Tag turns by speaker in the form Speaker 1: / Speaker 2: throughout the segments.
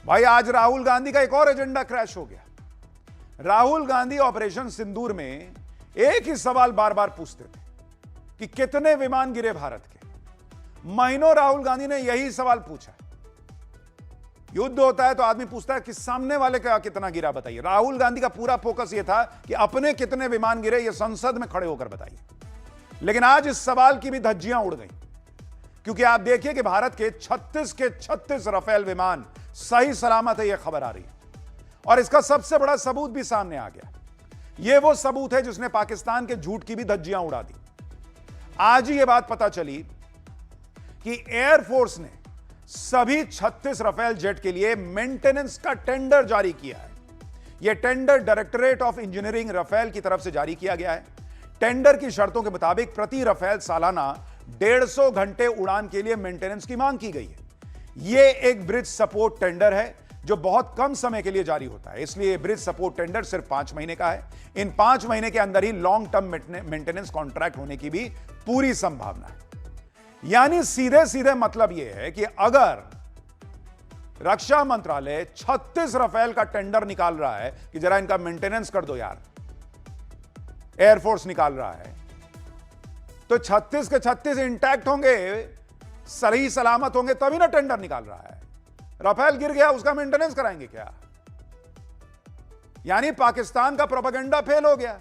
Speaker 1: भाई आज राहुल गांधी का एक और एजेंडा क्रैश हो गया। राहुल गांधी ऑपरेशन सिंदूर में एक ही सवाल बार बार पूछते थे कि कितने विमान गिरे भारत के। महीनों राहुल गांधी ने यही सवाल पूछा। युद्ध होता है तो आदमी पूछता है कि सामने वाले का कितना गिरा बताइए। राहुल गांधी का पूरा फोकस यह था कि अपने कितने विमान गिरे ये संसद में खड़े होकर बताइए। लेकिन आज इस सवाल की भी धज्जियां उड़ गई, क्योंकि आप देखिए कि भारत के 36 राफेल विमान सही सलामत है, यह खबर आ रही है। और इसका सबसे बड़ा सबूत भी सामने आ गया। यह वो सबूत है जिसने पाकिस्तान के झूठ की भी धज्जियां उड़ा दी। आज ही यह बात पता चली कि एयरफोर्स ने सभी 36 राफेल जेट के लिए मेंटेनेंस का टेंडर जारी किया है। यह tender directorate of engineering Rafale की तरफ से जारी किया गया है। टेंडर की शर्तों के मुताबिक प्रति राफेल सालाना 150 घंटे उड़ान के लिए मेंटेनेंस की मांग की गई है। यह एक ब्रिज सपोर्ट टेंडर है जो बहुत कम समय के लिए जारी होता है, इसलिए ब्रिज सपोर्ट टेंडर सिर्फ 5 महीने का है। इन 5 महीने के अंदर ही लॉन्ग टर्म मेंटेनेंस कॉन्ट्रैक्ट होने की भी पूरी संभावना है। यानी सीधे सीधे मतलब यह है कि अगर रक्षा मंत्रालय 36 राफेल का टेंडर निकाल रहा है कि जरा इनका मेंटेनेंस कर दो यार, एयरफोर्स निकाल रहा है, तो 36 के 36 इंटैक्ट होंगे, सही सलामत होंगे, तभी ना टेंडर निकाल रहा है। राफेल गिर गया, उसका मेंटेनेंस कराएंगे क्या? यानी पाकिस्तान का प्रोपेगेंडा फेल हो गया।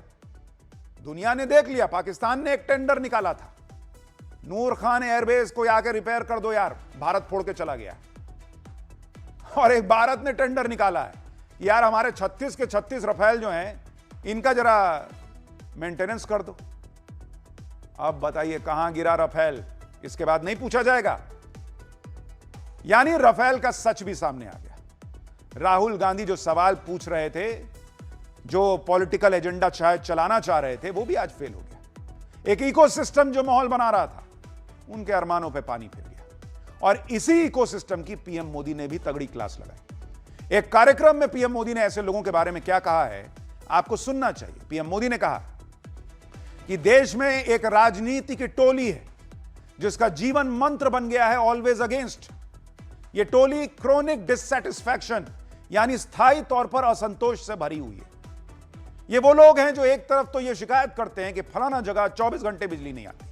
Speaker 1: दुनिया ने देख लिया, पाकिस्तान ने एक टेंडर निकाला था, नूर खान एयरबेस को आकर रिपेयर कर दो यार, भारत फोड़ के चला गया। और एक भारत ने टेंडर निकाला है, यार हमारे 36 के 36 राफेल जो हैं इनका जरा मेंटेनेंस कर दो। अब बताइए कहां गिरा राफेल, इसके बाद नहीं पूछा जाएगा। यानी राफेल का सच भी सामने आ गया। राहुल गांधी जो सवाल पूछ रहे थे, जो पॉलिटिकल एजेंडा शायद चलाना चाह रहे थे, वो भी आज फेल हो गया। एक इकोसिस्टम जो माहौल बना रहा था, उनके अरमानों पे पानी फिर गया। और इसी इकोसिस्टम की पीएम मोदी ने भी तगड़ी क्लास लगाई। एक कार्यक्रम में पीएम मोदी ने ऐसे लोगों के बारे में क्या कहा है, आपको सुनना चाहिए। पीएम मोदी ने कहा कि देश में एक राजनीति की टोली है जिसका जीवन मंत्र बन गया है ऑलवेज अगेंस्ट। यह टोली क्रोनिक डिससैटिस्फैक्शन यानी स्थायी तौर पर असंतोष से भरी हुई है। ये वो लोग हैं जो एक तरफ तो ये शिकायत करते हैं कि फलाना जगह 24 घंटे बिजली नहीं आती,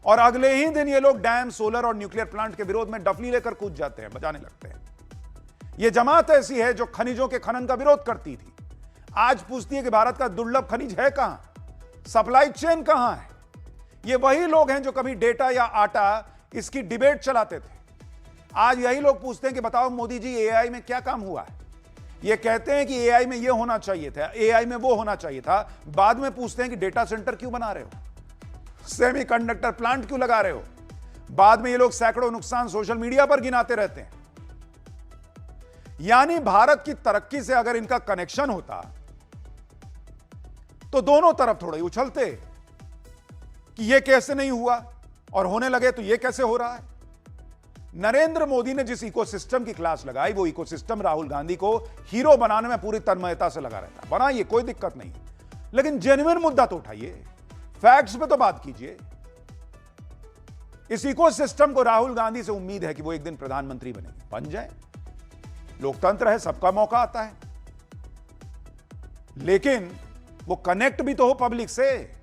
Speaker 1: और अगले ही दिन ये लोग डैम, सोलर और न्यूक्लियर प्लांट के विरोध में डफली लेकर कूद जाते हैं, बजाने लगते हैं। यह जमात ऐसी है जो खनिजों के खनन का विरोध करती थी, आज पूछती है कि भारत का दुर्लभ खनिज है कहां, सप्लाई चेन कहां है। ये वही लोग हैं जो कभी डेटा या आटा इसकी डिबेट चलाते थे, आज यही लोग पूछते हैं कि बताओ मोदी जी एआई में क्या काम हुआ है। ये कहते हैं कि एआई में ये होना चाहिए था, एआई में वो होना चाहिए था, बाद में पूछते हैं कि डेटा सेंटर क्यों बना रहे हो, सेमीकंडक्टर प्लांट क्यों लगा रहे हो। बाद में ये लोग सैकड़ों नुकसान सोशल मीडिया पर गिनाते रहते हैं। यानी भारत की तरक्की से अगर इनका कनेक्शन होता तो दोनों तरफ थोड़े उछलते कि ये कैसे नहीं हुआ, और होने लगे तो ये कैसे हो रहा है। नरेंद्र मोदी ने जिस इकोसिस्टम की क्लास लगाई, वो इकोसिस्टम राहुल गांधी को हीरो बनाने में पूरी तन्मयता से लगा रहता। बनाइए, कोई दिक्कत नहीं, लेकिन जेन्युइन मुद्दा तो उठाइए, फैक्ट्स पे तो बात कीजिए। इस इकोसिस्टम को राहुल गांधी से उम्मीद है कि वो एक दिन प्रधानमंत्री बनेंगे, बन जाए। लोकतंत्र है, सबका मौका आता है, लेकिन वो कनेक्ट भी तो हो पब्लिक से।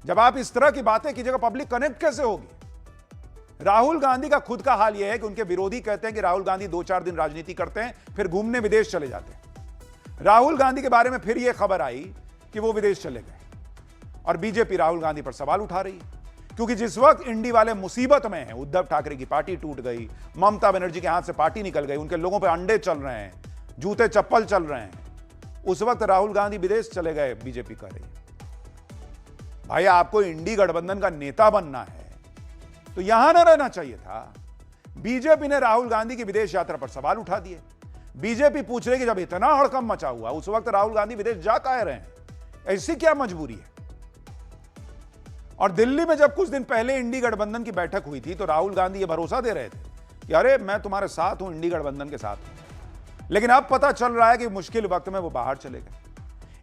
Speaker 1: जब आप इस तरह की बातें कीजिएगा, पब्लिक कनेक्ट कैसे होगी। राहुल गांधी का खुद का हाल यह है कि उनके विरोधी कहते हैं कि राहुल गांधी 2-4 दिन राजनीति करते हैं, फिर घूमने विदेश चले जाते हैं। राहुल गांधी के बारे में फिर यह खबर आई कि वो विदेश चले गए, और बीजेपी राहुल गांधी पर सवाल उठा रही है, क्योंकि जिस वक्त इंडी वाले मुसीबत में हैं, उद्धव ठाकरे की पार्टी टूट गई, ममता बनर्जी के हाथ से पार्टी निकल गई, उनके लोगों पर अंडे चल रहे हैं, जूते चप्पल चल रहे हैं, उस वक्त राहुल गांधी विदेश चले गए, बीजेपी कर रही। भाई आपको इंडी गठबंधन का नेता बनना है तो यहां ना रहना चाहिए था। बीजेपी ने राहुल गांधी की विदेश यात्रा पर सवाल उठा दिए। बीजेपी पूछ रही कि जब इतना हड़कंप मचा हुआ, उस वक्त राहुल गांधी विदेश जा काहे रहे हैं, ऐसी क्या मजबूरी है। और दिल्ली में जब कुछ दिन पहले इंडी गठबंधन की बैठक हुई थी तो राहुल गांधी ये भरोसा दे रहे थे कि अरे मैं तुम्हारे साथ हूं, इंडी गठबंधन के साथ हूं। लेकिन अब पता चल रहा है कि मुश्किल वक्त में वो बाहर चले गए।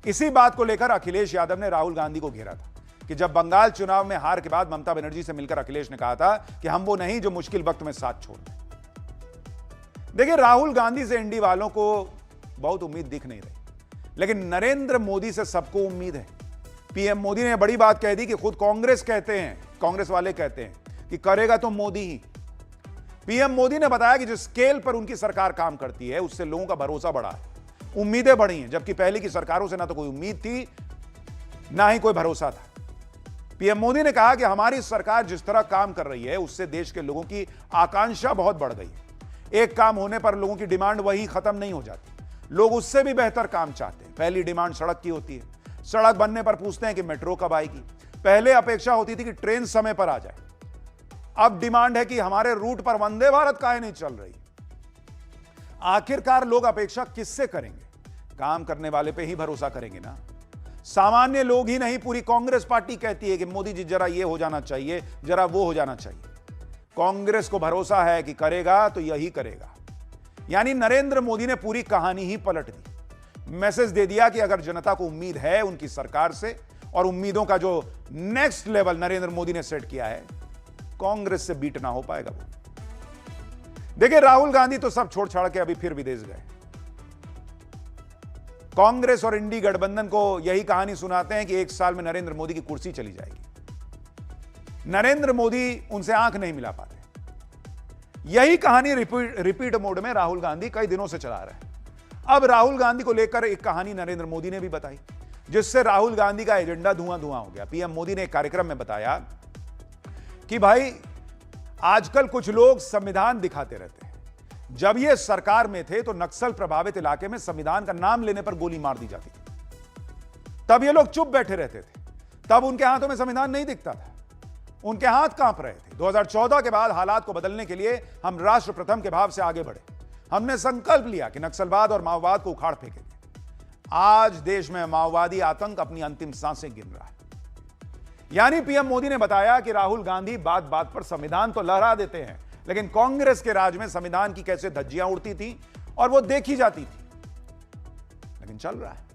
Speaker 1: इसी बात को लेकर अखिलेश यादव ने राहुल गांधी को घेरा था कि जब बंगाल चुनाव में हार के बाद ममता बनर्जी से मिलकर अखिलेश ने कहा था कि हम वो नहीं जो मुश्किल वक्त में साथ छोड़ दें। देखिए, राहुल गांधी से इंडी वालों को बहुत उम्मीद दिख नहीं रही, लेकिन नरेंद्र मोदी से सबको उम्मीद है। पीएम मोदी ने बड़ी बात कह दी कि खुद कांग्रेस वाले कहते हैं कि करेगा तो मोदी ही। पीएम मोदी ने बताया कि जिस स्केल पर उनकी सरकार काम करती है उससे लोगों का भरोसा बढ़ा है, उम्मीदें बढ़ी हैं, जबकि पहले की सरकारों से ना तो कोई उम्मीद थी ना ही कोई भरोसा था। पीएम मोदी ने कहा कि हमारी सरकार जिस तरह काम कर रही है उससे देश के लोगों की आकांक्षा बहुत बढ़ गई है। एक काम होने पर लोगों की डिमांड वही खत्म नहीं हो जाती, लोग उससे भी बेहतर काम चाहते हैं। पहली डिमांड सड़क की होती है, सड़क बनने पर पूछते हैं कि मेट्रो कब आएगी। पहले अपेक्षा होती थी कि ट्रेन समय पर आ जाए, अब डिमांड है कि हमारे रूट पर वंदे भारत काहे नहीं चल रही। आखिरकार लोग अपेक्षा किससे करेंगे? काम करने वाले पे ही भरोसा करेंगे ना। सामान्य लोग ही नहीं, पूरी कांग्रेस पार्टी कहती है कि मोदी जी जरा ये हो जाना चाहिए, जरा वो हो जाना चाहिए। कांग्रेस को भरोसा है कि करेगा तो यही करेगा। यानी नरेंद्र मोदी ने पूरी कहानी ही पलट दी, मैसेज दे दिया कि अगर जनता को उम्मीद है उनकी सरकार से, और उम्मीदों का जो नेक्स्ट लेवल नरेंद्र मोदी ने सेट किया है, कांग्रेस से बीट ना हो पाएगा वो। देखिए, राहुल गांधी तो सब छोड़ छाड़ के अभी फिर विदेश गए। कांग्रेस और इंडी गठबंधन को यही कहानी सुनाते हैं कि एक साल में नरेंद्र मोदी की कुर्सी चली जाएगी। नरेंद्र मोदी उनसे आंख नहीं मिला पाते। यही कहानी रिपीट मोड में राहुल गांधी कई दिनों से चला रहे हैं। अब राहुल गांधी को लेकर एक कहानी नरेंद्र मोदी ने भी बताई, जिससे राहुल गांधी का एजेंडा धुआं धुआं हो गया। पीएम मोदी ने एक कार्यक्रम में बताया कि भाई, आजकल कुछ लोग संविधान दिखाते रहते हैं। जब ये सरकार में थे तो नक्सल प्रभावित इलाके में संविधान का नाम लेने पर गोली मार दी जाती थी। तब ये लोग चुप बैठे रहते थे, तब उनके हाथों में संविधान नहीं दिखता था, उनके हाथ कांप रहे थे। 2014 के बाद हालात को बदलने के लिए हम राष्ट्र प्रथम के भाव से आगे बढ़े। हमने संकल्प लिया कि नक्सलवाद और माओवाद को उखाड़ फेंकेंगे। आज देश में माओवादी आतंक अपनी अंतिम सांसें गिन रहा है। यानी पीएम मोदी ने बताया कि राहुल गांधी बात बात पर संविधान तो लहरा देते हैं, लेकिन कांग्रेस के राज में संविधान की कैसे धज्जियां उड़ती थी और वो देखी जाती थी, लेकिन चल रहा है।